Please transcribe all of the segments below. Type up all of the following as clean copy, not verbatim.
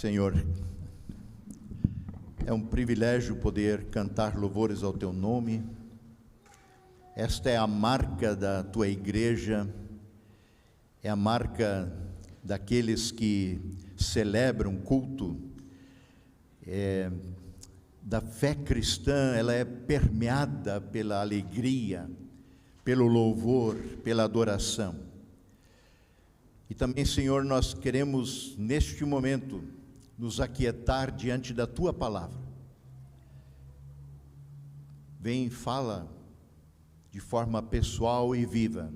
Senhor, é um privilégio poder cantar louvores ao Teu nome. Esta é a marca da Tua igreja, é a marca daqueles que celebram culto, da fé cristã. Ela é permeada pela alegria, pelo louvor, pela adoração. E também, Senhor, nós queremos neste momento nos aquietar diante da Tua palavra. Vem e fala de forma pessoal e viva,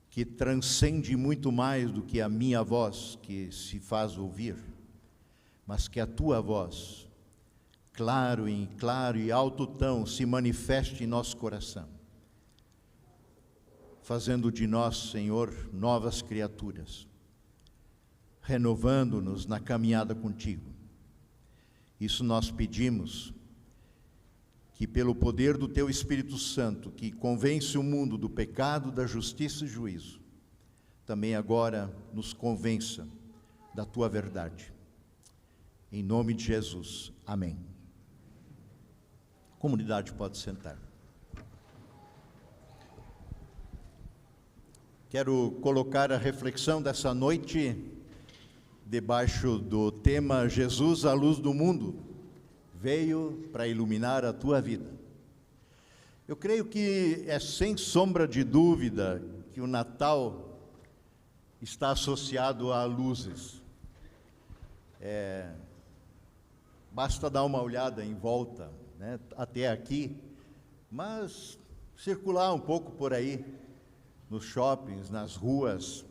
que transcende muito mais do que a minha voz que se faz ouvir, mas que a Tua voz, claro e alto tom, se manifeste em nosso coração, fazendo de nós, Senhor, novas criaturas, renovando-nos na caminhada contigo. Isso nós pedimos, que pelo poder do Teu Espírito Santo, que convence o mundo do pecado, da justiça e juízo, também agora nos convença da Tua verdade. Em nome de Jesus, amém. A comunidade pode sentar. Quero colocar a reflexão dessa noite debaixo do tema Jesus, a luz do mundo, veio para iluminar a tua vida. Eu creio que é sem sombra de dúvida que o Natal está associado a luzes. Basta dar uma olhada em volta, né, até aqui, mas circular um pouco por aí, nos shoppings, nas ruas.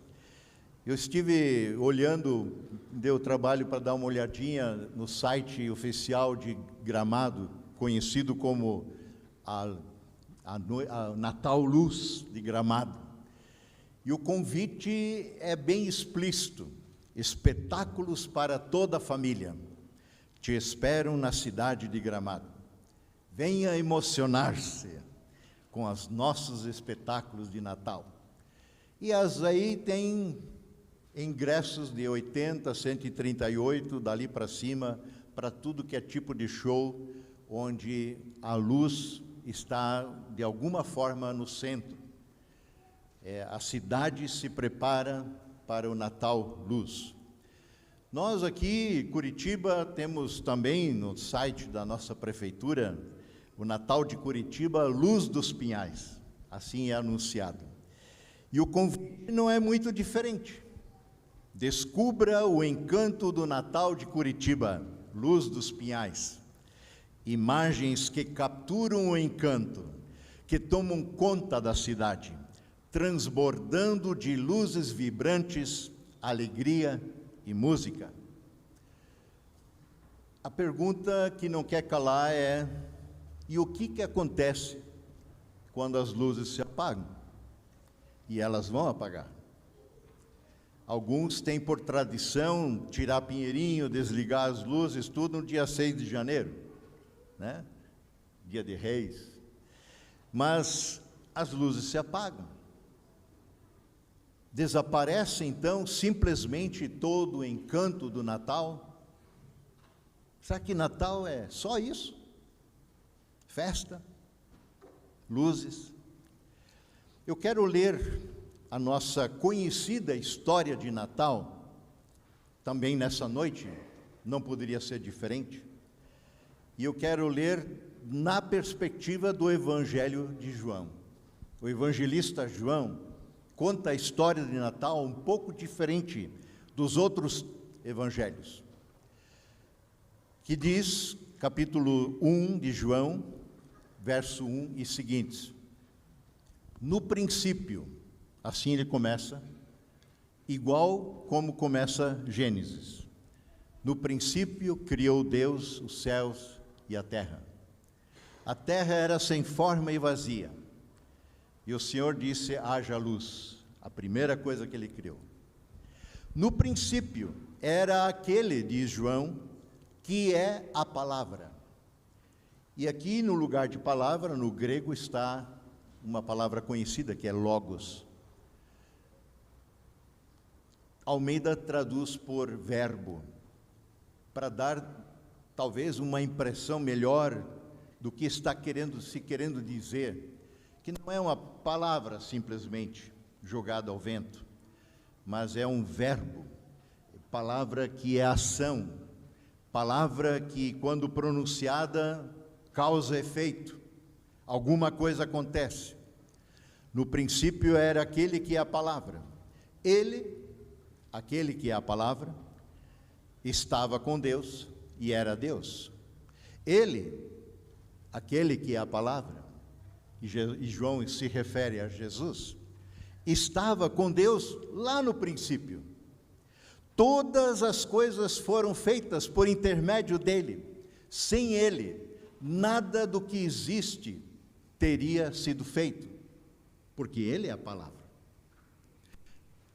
Eu estive olhando, deu trabalho para dar uma olhadinha no site oficial de Gramado, conhecido como a Natal Luz de Gramado. E o convite é bem explícito: espetáculos para toda a família te esperam na cidade de Gramado. Venha emocionar-se com os nossos espetáculos de Natal. E as aí tem ingressos de 80, 138, dali para cima, para tudo que é tipo de show, onde a luz está, de alguma forma, no centro. A cidade se prepara para o Natal Luz. Nós aqui, Curitiba, temos também no site da nossa prefeitura, o Natal de Curitiba, Luz dos Pinhais, assim é anunciado. E o convite não é muito diferente. Descubra o encanto do Natal de Curitiba, Luz dos Pinhais. Imagens que capturam o encanto, que tomam conta da cidade, transbordando de luzes vibrantes, alegria e música. A pergunta que não quer calar é: e o que acontece quando as luzes se apagam? E elas vão apagar. Alguns têm por tradição tirar pinheirinho, desligar as luzes, tudo no dia 6 de janeiro, né? Dia de Reis. Mas as luzes se apagam. Desaparece então simplesmente todo o encanto do Natal? Será que Natal é só isso? Festa, luzes? Eu quero ler a nossa conhecida história de Natal, também nessa noite, não poderia ser diferente. E eu quero ler na perspectiva do Evangelho de João. O evangelista João conta a história de Natal um pouco diferente dos outros evangelhos, que diz, capítulo 1 de João, verso 1 e seguintes: no princípio, assim ele começa, igual como começa Gênesis. No princípio criou Deus os céus e a terra. A terra era sem forma e vazia, e o Senhor disse: haja luz. A primeira coisa que ele criou. No princípio era aquele, diz João, que é a palavra. E aqui no lugar de palavra, no grego, está uma palavra conhecida, que é logos. Almeida traduz por verbo, para dar talvez uma impressão melhor do que está querendo dizer, que não é uma palavra simplesmente jogada ao vento, mas é um verbo, palavra que é ação, palavra que, quando pronunciada, causa efeito, alguma coisa acontece. No princípio era aquele que é a palavra. Ele, aquele que é a palavra, estava com Deus e era Deus. Ele, aquele que é a palavra, e João se refere a Jesus, estava com Deus lá no princípio. Todas as coisas foram feitas por intermédio dele. Sem ele, nada do que existe teria sido feito, porque ele é a palavra.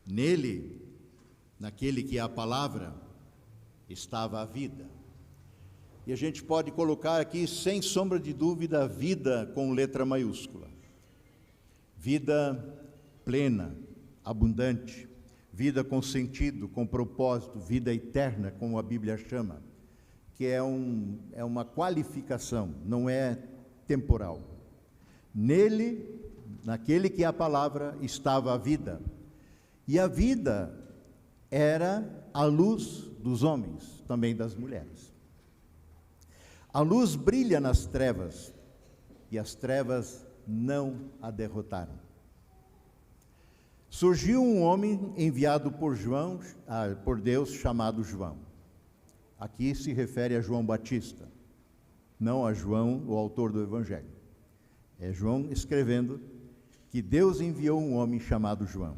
Nele, naquele que é a palavra, estava a vida. E a gente pode colocar aqui, sem sombra de dúvida, vida com letra maiúscula. Vida plena, abundante, vida com sentido, com propósito, vida eterna, como a Bíblia chama, que é uma qualificação, não é temporal. Nele, naquele que é a palavra, estava a vida. E a vida era a luz dos homens, também das mulheres. A luz brilha nas trevas, e as trevas não a derrotaram. Surgiu um homem enviado por Deus, chamado João. Aqui se refere a João Batista, não a João, o autor do Evangelho. É João escrevendo que Deus enviou um homem chamado João.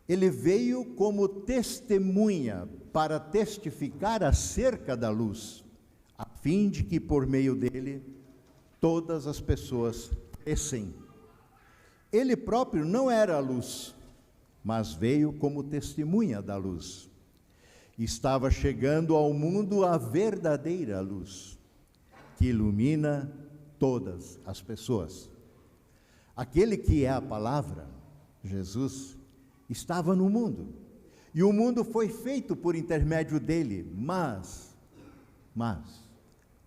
Ele veio como testemunha para testificar acerca da luz, a fim de que por meio dele todas as pessoas crescem. Ele próprio não era a luz, mas veio como testemunha da luz. Estava chegando ao mundo a verdadeira luz, que ilumina todas as pessoas. Aquele que é a palavra, Jesus, estava no mundo, e o mundo foi feito por intermédio dele, mas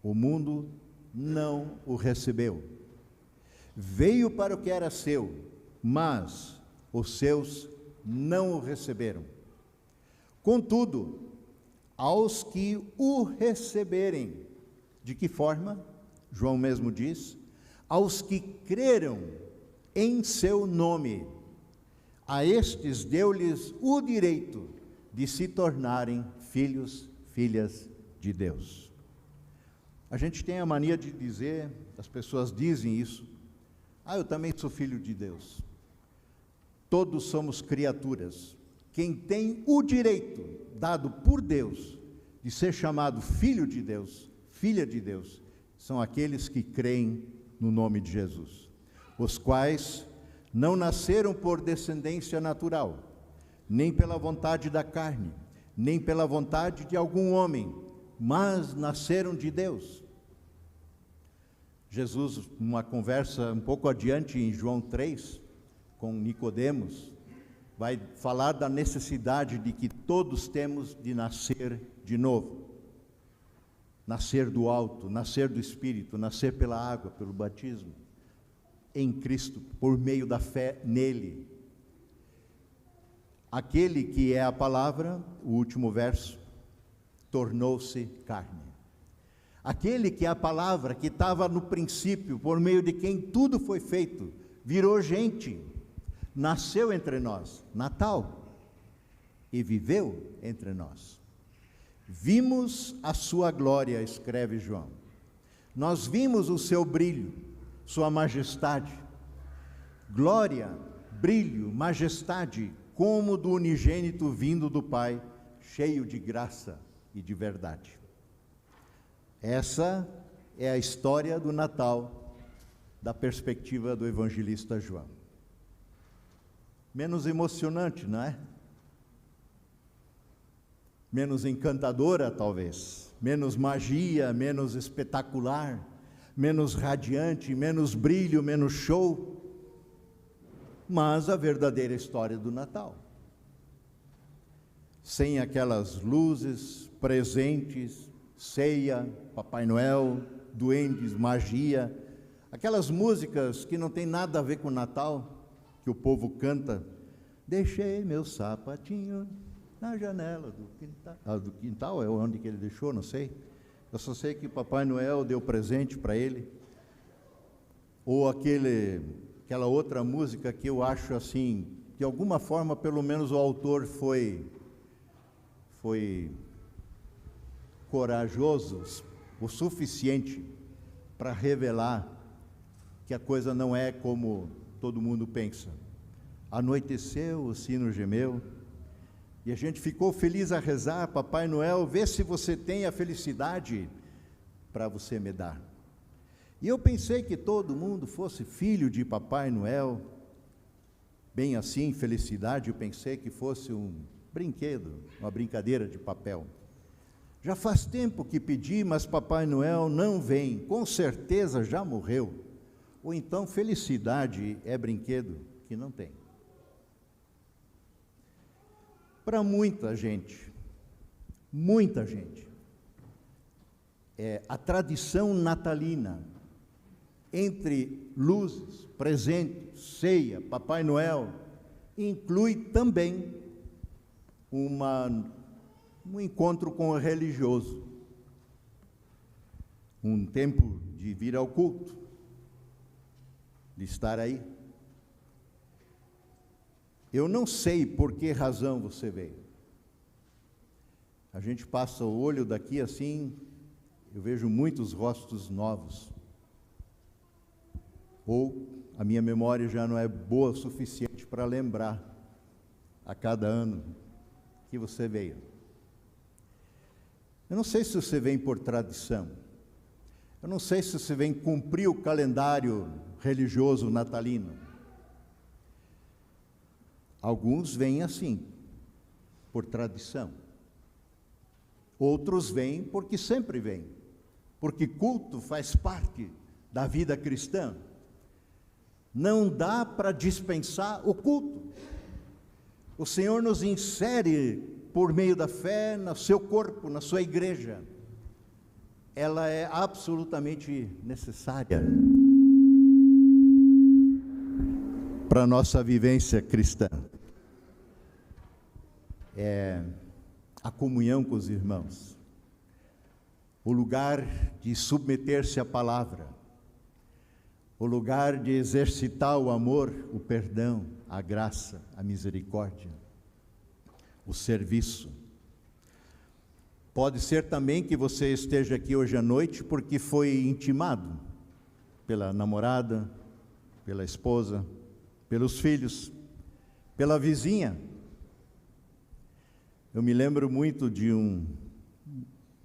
o mundo não o recebeu. Veio para o que era seu, mas os seus não o receberam. Contudo, aos que o receberem, de que forma? João mesmo diz, aos que creram em seu nome, a estes deu-lhes o direito de se tornarem filhos, filhas de Deus. A gente tem a mania de dizer, as pessoas dizem isso, eu também sou filho de Deus. Todos somos criaturas. Quem tem o direito dado por Deus de ser chamado filho de Deus, filha de Deus, são aqueles que creem no nome de Jesus, os quais não nasceram por descendência natural, nem pela vontade da carne, nem pela vontade de algum homem, mas nasceram de Deus. Jesus, numa conversa um pouco adiante em João 3, com Nicodemos, vai falar da necessidade de que todos temos de nascer de novo. Nascer do alto, nascer do Espírito, nascer pela água, pelo batismo, em Cristo, por meio da fé nele. Aquele que é a palavra, o último verso, tornou-se carne. Aquele que é a palavra, que estava no princípio, por meio de quem tudo foi feito, virou gente, nasceu entre nós, Natal, e viveu entre nós. Vimos a sua glória, escreve João. Nós vimos o seu brilho, sua majestade. Glória, brilho, majestade, como do unigênito vindo do Pai, cheio de graça e de verdade. Essa é a história do Natal, da perspectiva do evangelista João. Menos emocionante, não é? Menos encantadora, talvez. Menos magia, menos espetacular, menos radiante, menos brilho, menos show. Mas a verdadeira história do Natal. sem aquelas luzes, presentes, ceia, Papai Noel, duendes, magia, aquelas músicas que não tem nada a ver com o Natal, que o povo canta. Deixei meu sapatinho na janela do quintal. Do quintal é onde que ele deixou, não sei. Eu só sei que Papai Noel deu presente para ele. Ou aquela outra música que eu acho assim, de alguma forma, pelo menos o autor foi corajoso o suficiente para revelar que a coisa não é como todo mundo pensa. Anoiteceu, o sino gemeu, e a gente ficou feliz a rezar: Papai Noel, vê se você tem a felicidade para você me dar. E eu pensei que todo mundo fosse filho de Papai Noel, bem assim, felicidade, eu pensei que fosse um brinquedo, uma brincadeira de papel. Já faz tempo que pedi, mas Papai Noel não vem, com certeza já morreu. Ou então felicidade é brinquedo que não tem. Para muita gente, a tradição natalina, entre luzes, presentes, ceia, Papai Noel, inclui também um encontro com o religioso, um tempo de vir ao culto, de estar aí. Eu não sei por que razão você veio. A gente passa o olho daqui assim, eu vejo muitos rostos novos. Ou a minha memória já não é boa o suficiente para lembrar a cada ano que você veio. Eu não sei se você vem por tradição. Eu não sei se você vem cumprir o calendário religioso natalino. Alguns vêm assim, por tradição. Outros vêm porque sempre vêm, porque culto faz parte da vida cristã. Não dá para dispensar o culto. O Senhor nos insere por meio da fé no seu corpo, na sua igreja. Ela é absolutamente necessária para a nossa vivência cristã. É a comunhão com os irmãos, o lugar de submeter-se à palavra, o lugar de exercitar o amor, o perdão, a graça, a misericórdia, o serviço. Pode ser também que você esteja aqui hoje à noite porque foi intimado pela namorada, pela esposa, pelos filhos, pela vizinha. Eu me lembro muito de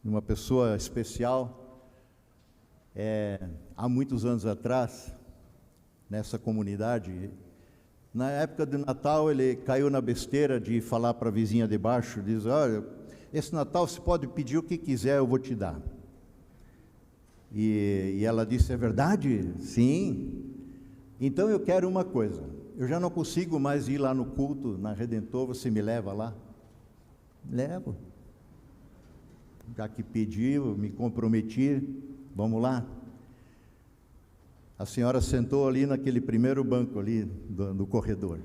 uma pessoa especial, há muitos anos atrás, nessa comunidade. Na época do Natal, ele caiu na besteira de falar para a vizinha de baixo, diz: olha, esse Natal você pode pedir o que quiser, eu vou te dar. E ela disse: é verdade? Sim. Então eu quero uma coisa, eu já não consigo mais ir lá no culto, na Redentor, você me leva lá? Levo. Já que pediu, me comprometi, vamos lá. A senhora sentou ali naquele primeiro banco ali do corredor.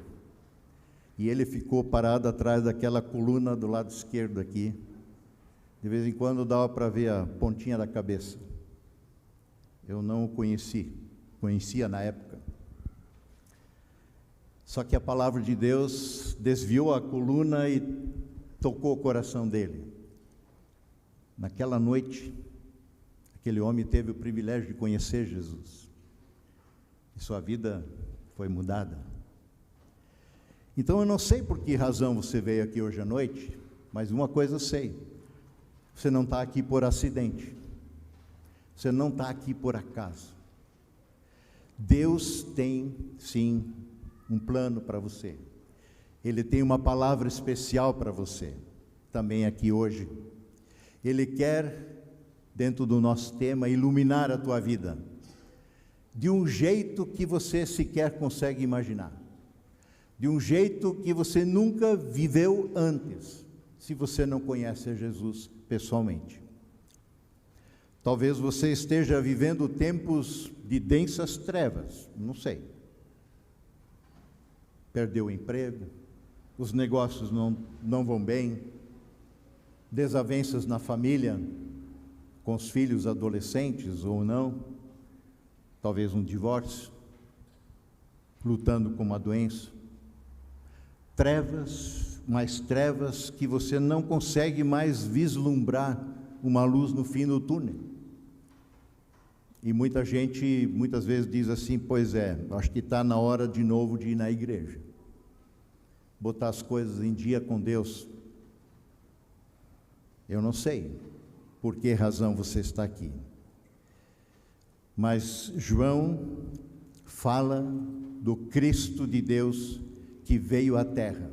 E ele ficou parado atrás daquela coluna do lado esquerdo aqui. De vez em quando dava para ver a pontinha da cabeça. Eu não o conhecia na época. Só que a palavra de Deus desviou a coluna e tocou o coração dele. Naquela noite, aquele homem teve o privilégio de conhecer Jesus. E sua vida foi mudada. Então eu não sei por que razão você veio aqui hoje à noite, mas uma coisa eu sei: você não está aqui por acidente, você não está aqui por acaso. Deus tem sim um plano para você. Ele tem uma palavra especial para você, também aqui hoje. Ele quer, dentro do nosso tema, iluminar a tua vida, de um jeito que você sequer consegue imaginar, de um jeito que você nunca viveu antes. se você não conhece a Jesus pessoalmente. Talvez você esteja vivendo tempos de densas trevas, não sei. Perdeu o emprego, os negócios não vão bem, desavenças na família, com os filhos adolescentes ou não, talvez um divórcio, lutando com uma doença. Trevas, mais trevas que você não consegue mais vislumbrar uma luz no fim do túnel. E muita gente, muitas vezes diz assim, pois é, acho que está na hora de novo de ir na igreja. Botar as coisas em dia com Deus. Eu não sei por que razão você está aqui. Mas João fala do Cristo de Deus que veio à terra.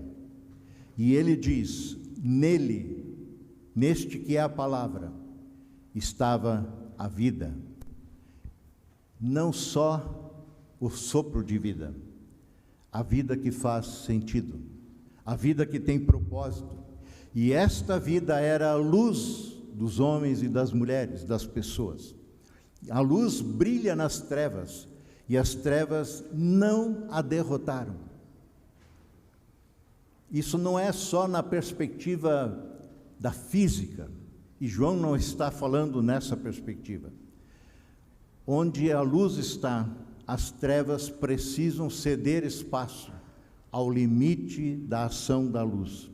E ele diz, nele, neste que é a palavra, estava a vida. Não só o sopro de vida, a vida que faz sentido, a vida que tem propósito. E esta vida era a luz dos homens e das mulheres, das pessoas. A luz brilha nas trevas, e as trevas não a derrotaram. Isso não é só na perspectiva da física, e João não está falando nessa perspectiva. Onde a luz está, as trevas precisam ceder espaço ao limite da ação da luz.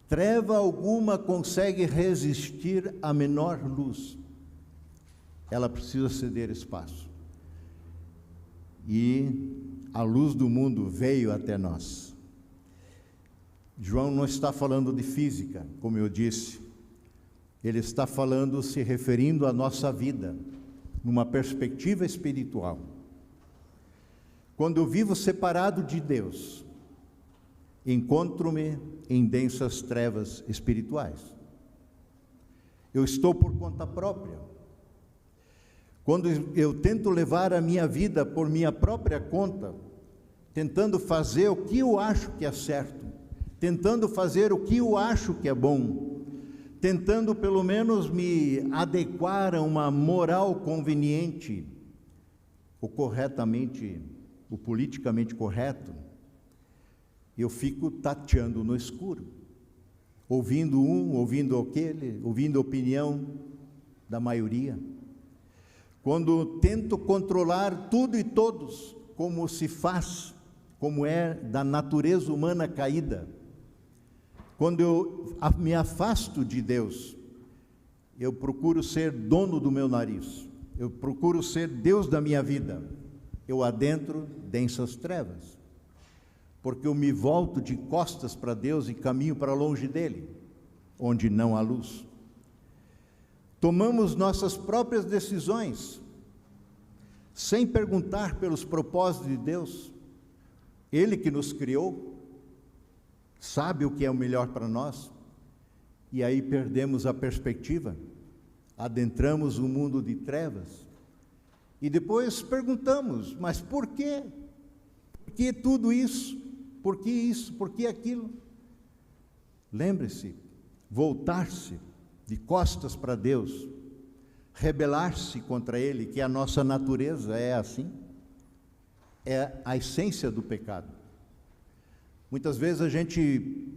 Treva alguma consegue resistir à menor luz. Ela precisa ceder espaço. E a luz do mundo veio até nós. João não está falando de física, como eu disse. Ele está falando, se referindo à nossa vida, numa perspectiva espiritual. Quando eu vivo separado de Deus, encontro-me em densas trevas espirituais. Eu estou por conta própria. Quando eu tento levar a minha vida por minha própria conta, tentando fazer o que eu acho que é certo, tentando fazer o que eu acho que é bom, tentando pelo menos me adequar a uma moral conveniente, o politicamente correto, eu fico tateando no escuro, ouvindo ouvindo aquele, ouvindo a opinião da maioria. Quando tento controlar tudo e todos, como se faz, como é da natureza humana caída, quando eu me afasto de Deus, eu procuro ser dono do meu nariz, eu procuro ser Deus da minha vida, eu adentro densas trevas, porque eu me volto de costas para Deus e caminho para longe dele, onde não há luz. Tomamos nossas próprias decisões, sem perguntar pelos propósitos de Deus. Ele que nos criou, sabe o que é o melhor para nós, e aí perdemos a perspectiva, adentramos um mundo de trevas, e depois perguntamos, mas por quê? Por que tudo isso? Por que isso? Por que aquilo? Lembre-se, voltar-se de costas para Deus, rebelar-se contra Ele, que a nossa natureza é assim, é a essência do pecado. Muitas vezes a gente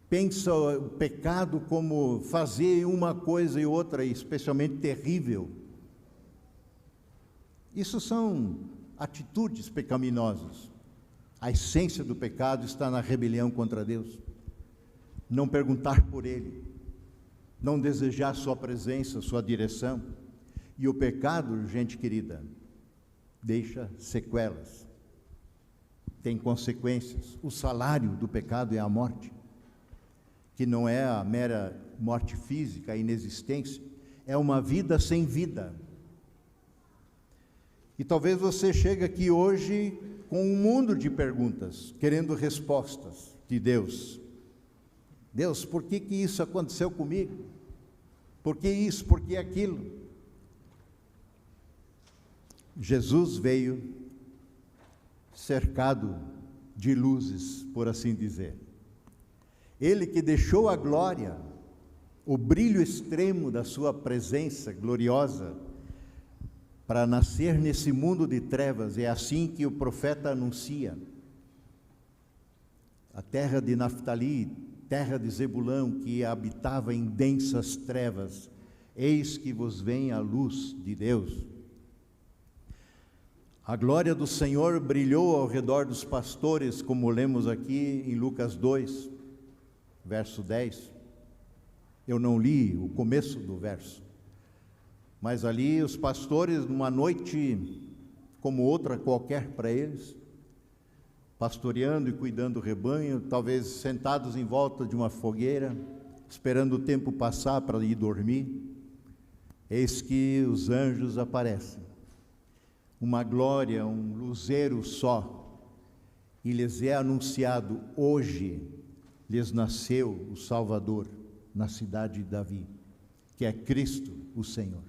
pensa o pecado como fazer uma coisa e outra, especialmente terrível. Isso são atitudes pecaminosas. A essência do pecado está na rebelião contra Deus. Não perguntar por Ele, não desejar sua presença, sua direção. E o pecado, gente querida, deixa sequelas, tem consequências. O salário do pecado é a morte, que não é a mera morte física, a inexistência, é uma vida sem vida. E talvez você chegue aqui hoje com um mundo de perguntas, querendo respostas de Deus. Deus, por que isso aconteceu comigo? Por que isso? Por que aquilo? Jesus veio cercado de luzes, por assim dizer. Ele que deixou a glória, o brilho extremo da sua presença gloriosa, para nascer nesse mundo de trevas. É assim que o profeta anuncia: a terra de Naftali, terra de Zebulão, que habitava em densas trevas, eis que vos vem a luz de Deus. A glória do Senhor brilhou ao redor dos pastores, como lemos aqui em Lucas 2, verso 10. Eu não li o começo do verso, mas ali os pastores, numa noite como outra qualquer para eles, pastoreando e cuidando do rebanho, talvez sentados em volta de uma fogueira, esperando o tempo passar para ir dormir, eis que os anjos aparecem, uma glória, um luzeiro só, e lhes é anunciado: hoje lhes nasceu o Salvador na cidade de Davi, que é Cristo o Senhor.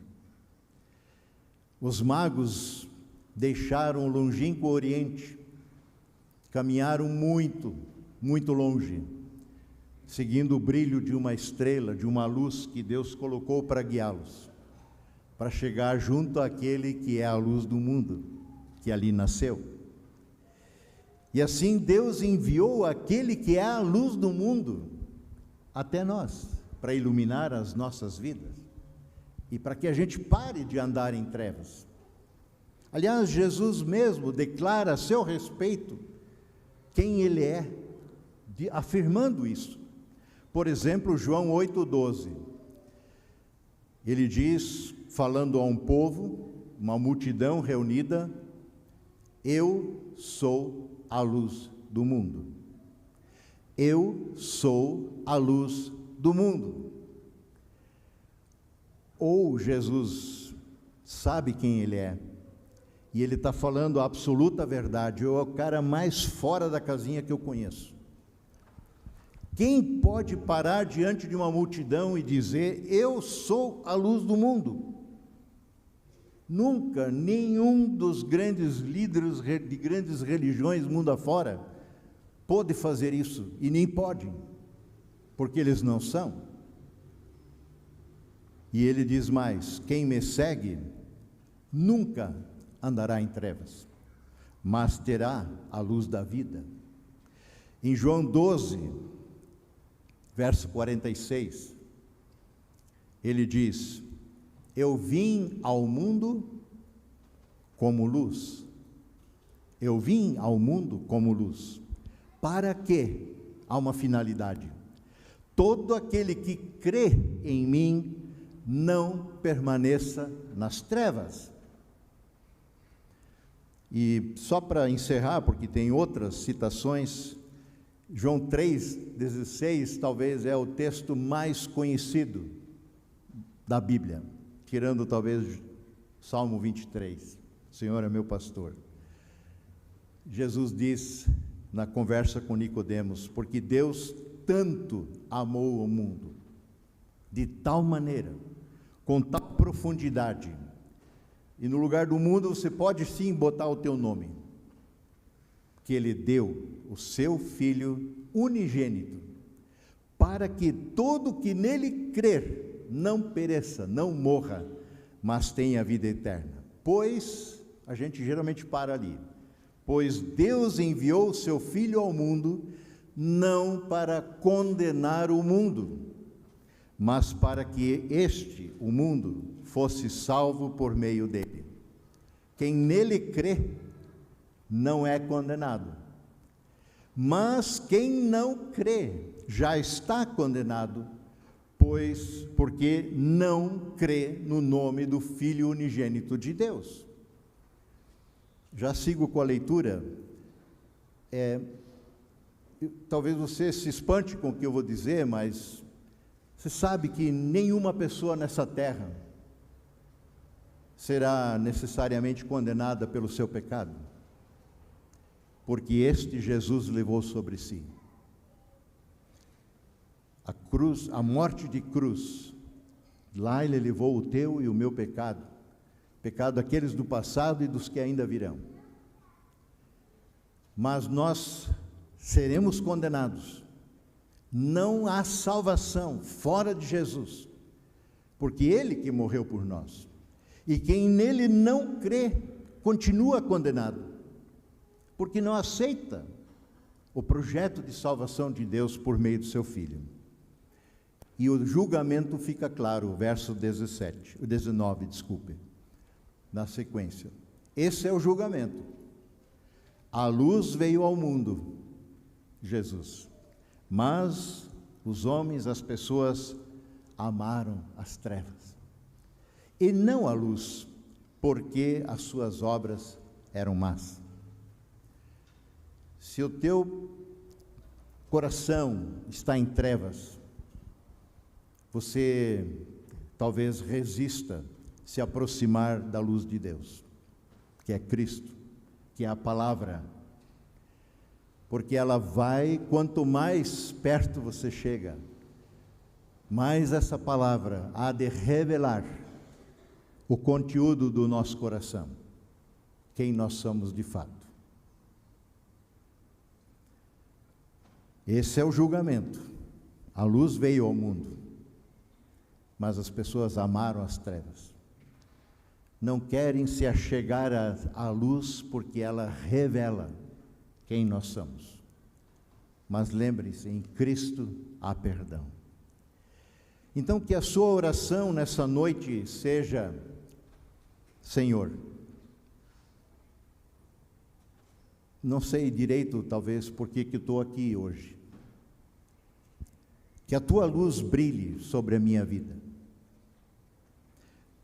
Os magos deixaram o longínquo Oriente, caminharam muito, muito longe, seguindo o brilho de uma estrela, de uma luz que Deus colocou para guiá-los, para chegar junto àquele que é a luz do mundo, que ali nasceu. E assim Deus enviou aquele que é a luz do mundo até nós, para iluminar as nossas vidas e para que a gente pare de andar em trevas. Aliás, Jesus mesmo declara a seu respeito quem Ele é, afirmando isso. Por exemplo, João 8,12, Ele diz, falando a um povo, uma multidão reunida: eu sou a luz do mundo. Eu sou a luz do mundo. Ou Jesus sabe quem Ele é, e Ele está falando a absoluta verdade. Eu é o cara mais fora da casinha que eu conheço. Quem pode parar diante de uma multidão e dizer: eu sou a luz do mundo? Nunca nenhum dos grandes líderes de grandes religiões mundo afora pôde fazer isso, e nem podem, porque eles não são. E ele diz mais: quem me segue nunca andará em trevas, mas terá a luz da vida. Em João 12, verso 46, ele diz: eu vim ao mundo como luz. Eu vim ao mundo como luz. Para quê? Há uma finalidade: todo aquele que crê em mim não permaneça nas trevas. E só para encerrar, porque tem outras citações, João 3,16 talvez é o texto mais conhecido da Bíblia, tirando talvez Salmo 23, o Senhor é meu pastor. Jesus diz na conversa com Nicodemos: porque Deus tanto amou o mundo, de tal maneira, com tal profundidade, e no lugar do mundo você pode sim botar o teu nome, que Ele deu o seu Filho unigênito, para que todo que nele crer não pereça, não morra, mas tenha vida eterna. Pois, a gente geralmente para ali, pois Deus enviou o seu Filho ao mundo, não para condenar o mundo, mas para que o mundo, fosse salvo por meio dele. Quem nele crê não é condenado, mas quem não crê já está condenado, porque não crê no nome do Filho unigênito de Deus. Já sigo com a leitura. Talvez você se espante com o que eu vou dizer, mas você sabe que nenhuma pessoa nessa terra será necessariamente condenada pelo seu pecado, porque este Jesus levou sobre si a cruz, a morte de cruz. Lá Ele levou o teu e o meu pecado, pecado daqueles do passado e dos que ainda virão. Mas nós seremos condenados Não há salvação fora de Jesus, porque Ele que morreu por nós. E quem nele não crê, continua condenado, porque não aceita o projeto de salvação de Deus por meio do seu Filho. E o julgamento fica claro, o verso 19, na sequência. Esse é o julgamento. A luz veio ao mundo, Jesus, mas os homens, as pessoas, amaram as trevas, e não a luz, porque as suas obras eram más. Se o teu coração está em trevas, você talvez resista se aproximar da luz de Deus, que é Cristo, que é a palavra, porque ela vai, quanto mais perto você chega, mais essa palavra há de revelar o conteúdo do nosso coração, quem nós somos de fato. Esse é o julgamento. A luz veio ao mundo, mas as pessoas amaram as trevas. Não querem se achegar à luz porque ela revela quem nós somos. Mas lembre-se, em Cristo há perdão. Então, que a sua oração nessa noite seja: Senhor, não sei direito, talvez, por que estou aqui hoje. Que a tua luz brilhe sobre a minha vida.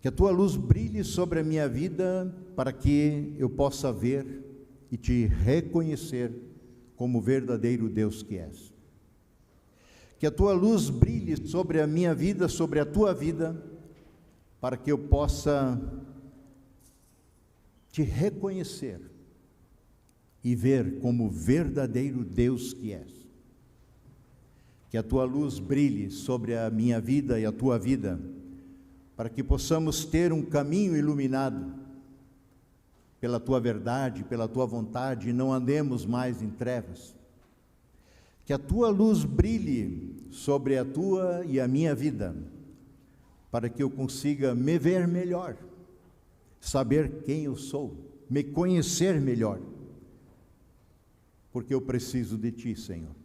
Que a tua luz brilhe sobre a minha vida para que eu possa ver e te reconhecer como o verdadeiro Deus que és. Que a tua luz brilhe sobre a minha vida, sobre a tua vida, para que eu possa te reconhecer e ver como o verdadeiro Deus que és. Que a tua luz brilhe sobre a minha vida e a tua vida, para que possamos ter um caminho iluminado pela tua verdade, pela tua vontade, e não andemos mais em trevas. Que a tua luz brilhe sobre a tua e a minha vida, para que eu consiga me ver melhor, saber quem eu sou, me conhecer melhor, porque eu preciso de ti, Senhor.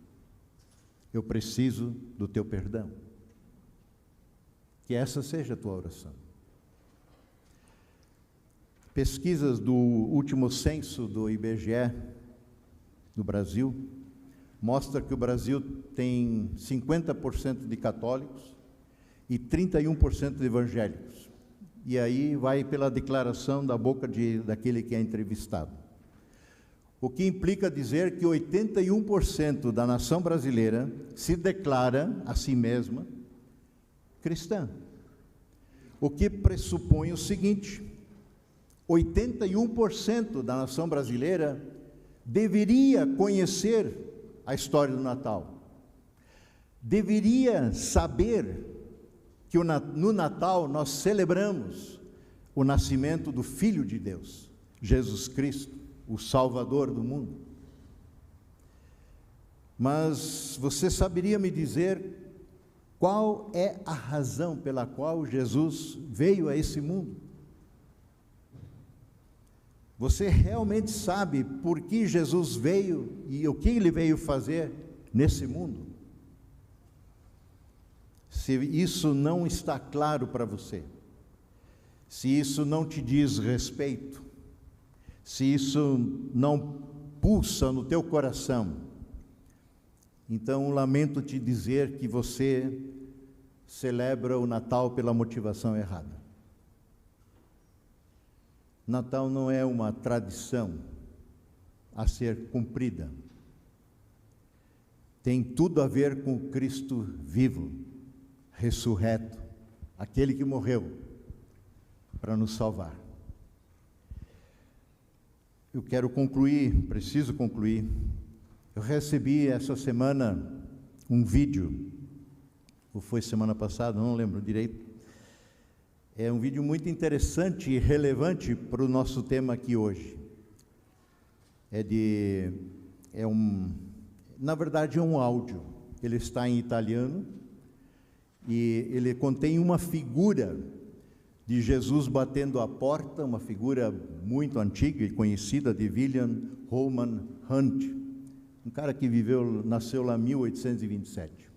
Eu preciso do teu perdão. Que essa seja a tua oração. Pesquisas do último censo do IBGE no Brasil mostra que o Brasil tem 50% de católicos e 31% de evangélicos. E aí vai pela declaração da boca daquele que é entrevistado. O que implica dizer que 81% da nação brasileira se declara a si mesma cristã. O que pressupõe o seguinte: 81% da nação brasileira deveria conhecer a história do Natal. Deveria saber que no Natal nós celebramos o nascimento do Filho de Deus, Jesus Cristo, o Salvador do mundo. Mas você saberia me dizer qual é a razão pela qual Jesus veio a esse mundo? Você realmente sabe por que Jesus veio e o que ele veio fazer nesse mundo? Se isso não está claro para você, se isso não te diz respeito, se isso não pulsa no teu coração, então lamento te dizer que você celebra o Natal pela motivação errada. Natal não é uma tradição a ser cumprida. Tem tudo a ver com Cristo vivo, ressurreto, aquele que morreu para nos salvar. Eu quero concluir, preciso concluir. Eu recebi essa semana um vídeo, ou foi semana passada, não lembro direito. É um vídeo muito interessante e relevante para o nosso tema aqui hoje. Na verdade é um áudio. ele está em italiano, e ele contém uma figura de Jesus batendo a porta, uma figura muito antiga e conhecida de William Holman Hunt, um cara que nasceu lá em 1827.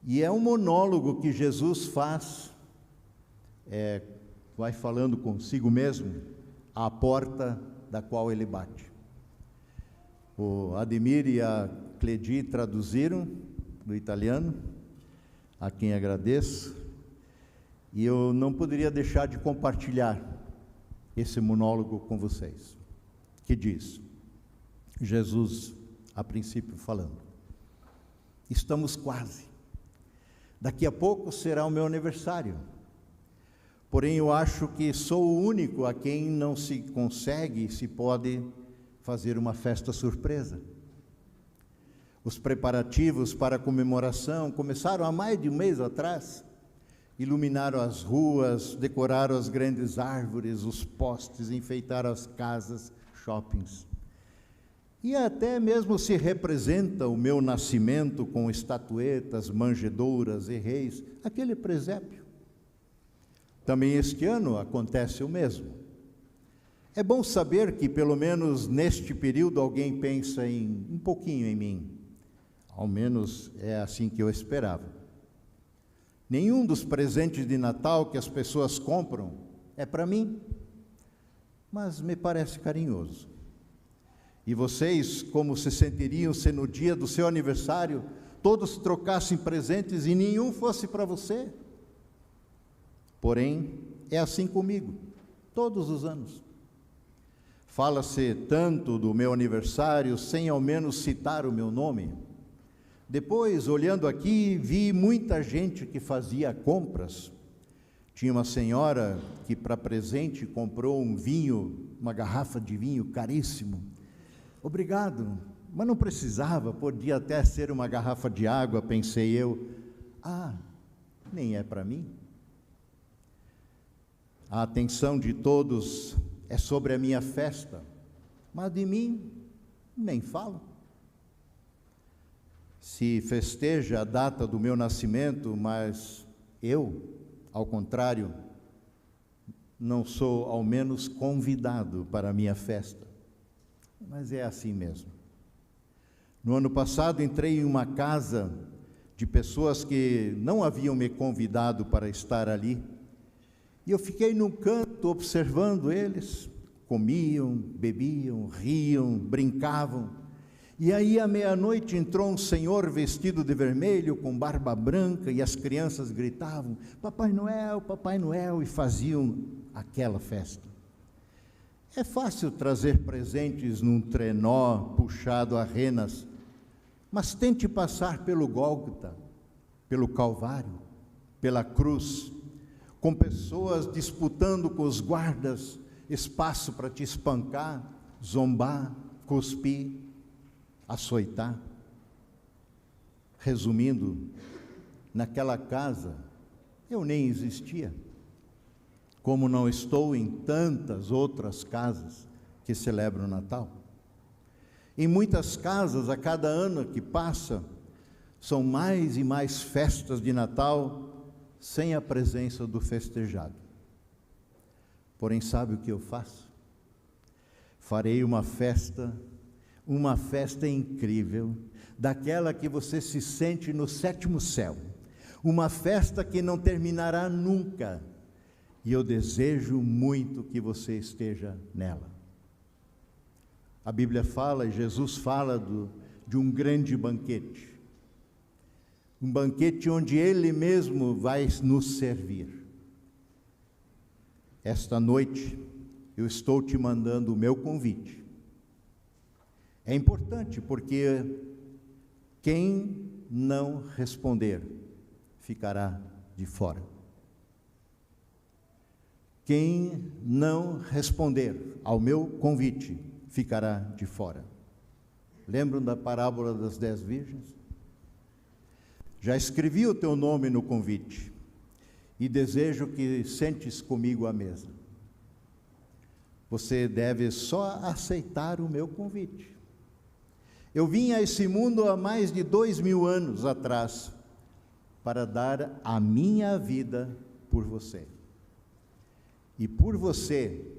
E é um monólogo que Jesus faz, vai falando consigo mesmo, à porta da qual ele bate. O Ademir e a Cledi traduziram do italiano, a quem agradeço, e eu não poderia deixar de compartilhar esse monólogo com vocês, que diz, Jesus, a princípio falando, estamos quase, daqui a pouco será o meu aniversário, porém eu acho que sou o único a quem não se pode fazer uma festa surpresa. Os preparativos para a comemoração começaram há mais de um mês atrás. Iluminaram as ruas, decoraram as grandes árvores, os postes, enfeitaram as casas, shoppings. E até mesmo se representa o meu nascimento com estatuetas, manjedouras e reis, aquele presépio. Também este ano acontece o mesmo. É bom saber que, pelo menos neste período, alguém pensa um pouquinho em mim. Ao menos é assim que eu esperava. Nenhum dos presentes de Natal que as pessoas compram é para mim, mas me parece carinhoso. E vocês, como se sentiriam se no dia do seu aniversário todos trocassem presentes e nenhum fosse para você? Porém, é assim comigo, todos os anos. Fala-se tanto do meu aniversário sem ao menos citar o meu nome. Depois, olhando aqui, vi muita gente que fazia compras. Tinha uma senhora que, para presente, comprou um vinho, uma garrafa de vinho caríssimo. Obrigado, mas não precisava, podia até ser uma garrafa de água, pensei eu. Nem é para mim. A atenção de todos é sobre a minha festa, mas de mim nem falo. Se festeja a data do meu nascimento, mas eu, ao contrário, não sou ao menos convidado para a minha festa. Mas é assim mesmo. No ano passado entrei em uma casa de pessoas que não haviam me convidado para estar ali, e eu fiquei num canto observando eles, comiam, bebiam, riam, brincavam. E aí à meia-noite entrou um senhor vestido de vermelho, com barba branca, e as crianças gritavam, Papai Noel, e faziam aquela festa. É fácil trazer presentes num trenó puxado a renas, mas tente passar pelo Gólgota, pelo Calvário, pela cruz, com pessoas disputando com os guardas espaço para te espancar, zombar, cuspir, açoitar. Resumindo, naquela casa eu nem existia, como não estou em tantas outras casas que celebram o Natal. Em muitas casas, a cada ano que passa, são mais e mais festas de Natal sem a presença do festejado. Porém, sabe o que eu faço? Farei uma festa incrível, daquela que você se sente no sétimo céu, uma festa que não terminará nunca, e eu desejo muito que você esteja nela. A Bíblia fala, e Jesus fala de um grande banquete, um banquete onde Ele mesmo vai nos servir. Esta noite, eu estou te mandando o meu convite. É importante porque quem não responder ficará de fora. Quem não responder ao meu convite ficará de fora. Lembram da parábola das 10 virgens? Já escrevi o teu nome no convite e desejo que sentes comigo à mesa. Você deve só aceitar o meu convite. Eu vim a esse mundo há mais de 2000 anos atrás para dar a minha vida por você. E por você,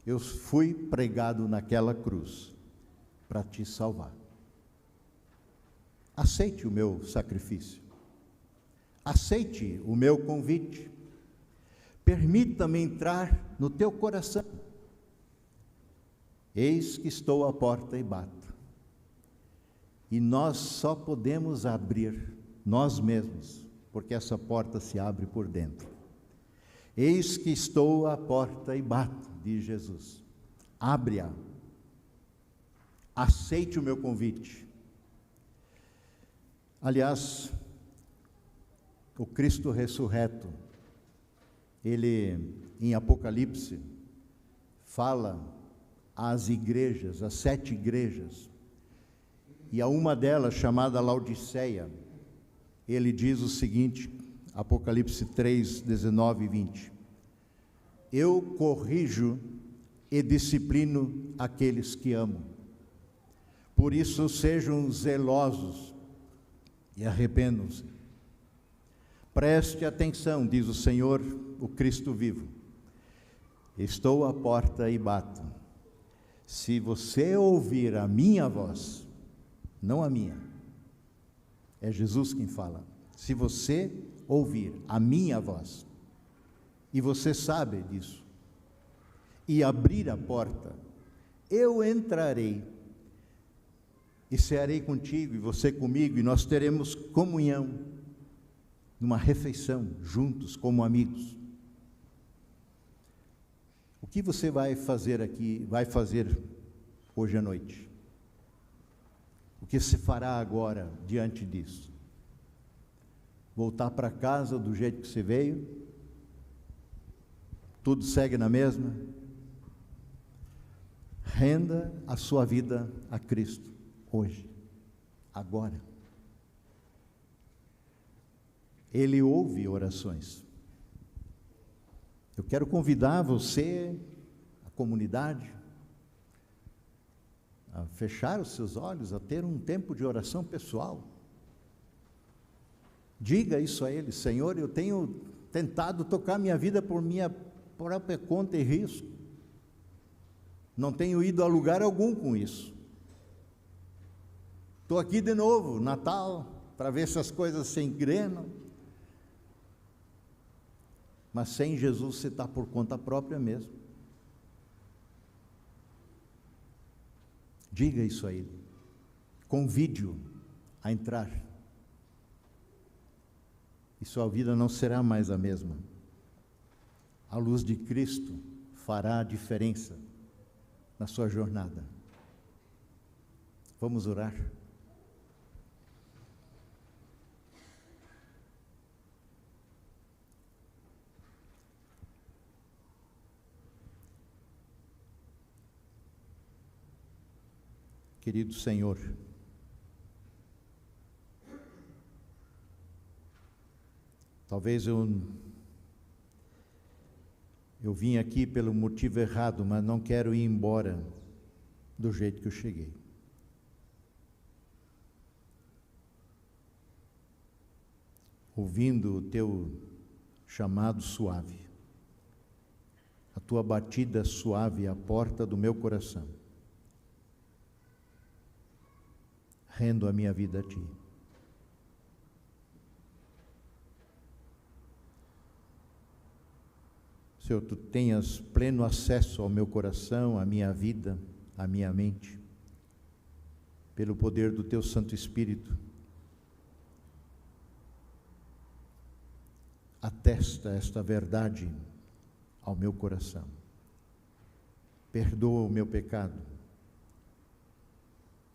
eu fui pregado naquela cruz para te salvar. Aceite o meu sacrifício. Aceite o meu convite. Permita-me entrar no teu coração. Eis que estou à porta e bato. E nós só podemos abrir nós mesmos, porque essa porta se abre por dentro. Eis que estou à porta e bato, diz Jesus. Abre-a. Aceite o meu convite. Aliás, o Cristo ressurreto, ele, em Apocalipse, fala às igrejas, às 7 igrejas, e a uma delas, chamada Laodiceia, ele diz o seguinte, Apocalipse 3, 19 e 20: Eu corrijo e disciplino aqueles que amo. Por isso sejam zelosos e arrependam-se. Preste atenção, diz o Senhor, o Cristo vivo. Estou à porta e bato. Se você ouvir a minha voz, não a minha, é Jesus quem fala. Se você ouvir a minha voz, e você sabe disso, e abrir a porta, eu entrarei, e cearei contigo, e você comigo, e nós teremos comunhão, numa refeição, juntos, como amigos. O que você vai fazer aqui, vai fazer hoje à noite? O que se fará agora diante disso? Voltar para casa do jeito que você veio? Tudo segue na mesma? Renda a sua vida a Cristo, hoje, agora. Ele ouve orações. Eu quero convidar você, a comunidade, a fechar os seus olhos, a ter um tempo de oração pessoal. Diga isso a Ele: Senhor, eu tenho tentado tocar minha vida por minha própria conta e risco. Não tenho ido a lugar algum com isso. Estou aqui de novo, Natal, para ver se as coisas se engrenam. Mas sem Jesus você está por conta própria mesmo. Diga isso a Ele. Convide-o a entrar. E sua vida não será mais a mesma. A luz de Cristo fará a diferença na sua jornada. Vamos orar? Querido Senhor, talvez eu vim aqui pelo motivo errado, mas não quero ir embora do jeito que eu cheguei. Ouvindo o teu chamado suave, a tua batida suave à porta do meu coração. Rendo a minha vida a Ti. Senhor, Tu tenhas pleno acesso ao meu coração, à minha vida, à minha mente, pelo poder do Teu Santo Espírito. Atesta esta verdade ao meu coração. Perdoa o meu pecado.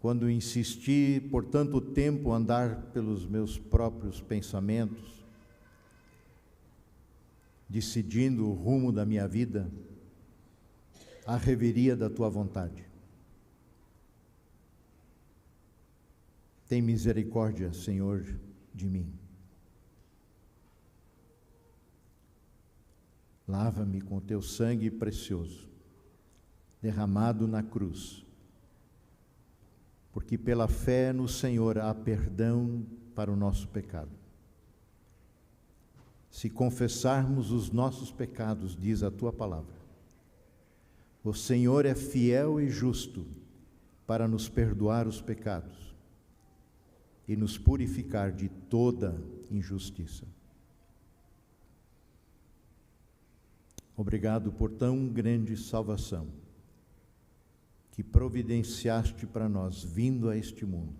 Quando insisti por tanto tempo andar pelos meus próprios pensamentos, decidindo o rumo da minha vida, à reveria da Tua vontade. Tem misericórdia, Senhor, de mim. Lava-me com Teu sangue precioso, derramado na cruz, porque pela fé no Senhor há perdão para o nosso pecado. Se confessarmos os nossos pecados, diz a tua palavra, o Senhor é fiel e justo para nos perdoar os pecados e nos purificar de toda injustiça. Obrigado por tão grande salvação que providenciaste para nós, vindo a este mundo,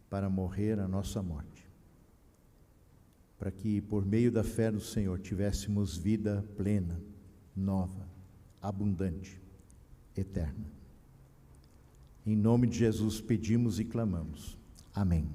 para morrer a nossa morte, para que, por meio da fé no Senhor, tivéssemos vida plena, nova, abundante, eterna. Em nome de Jesus pedimos e clamamos. Amém.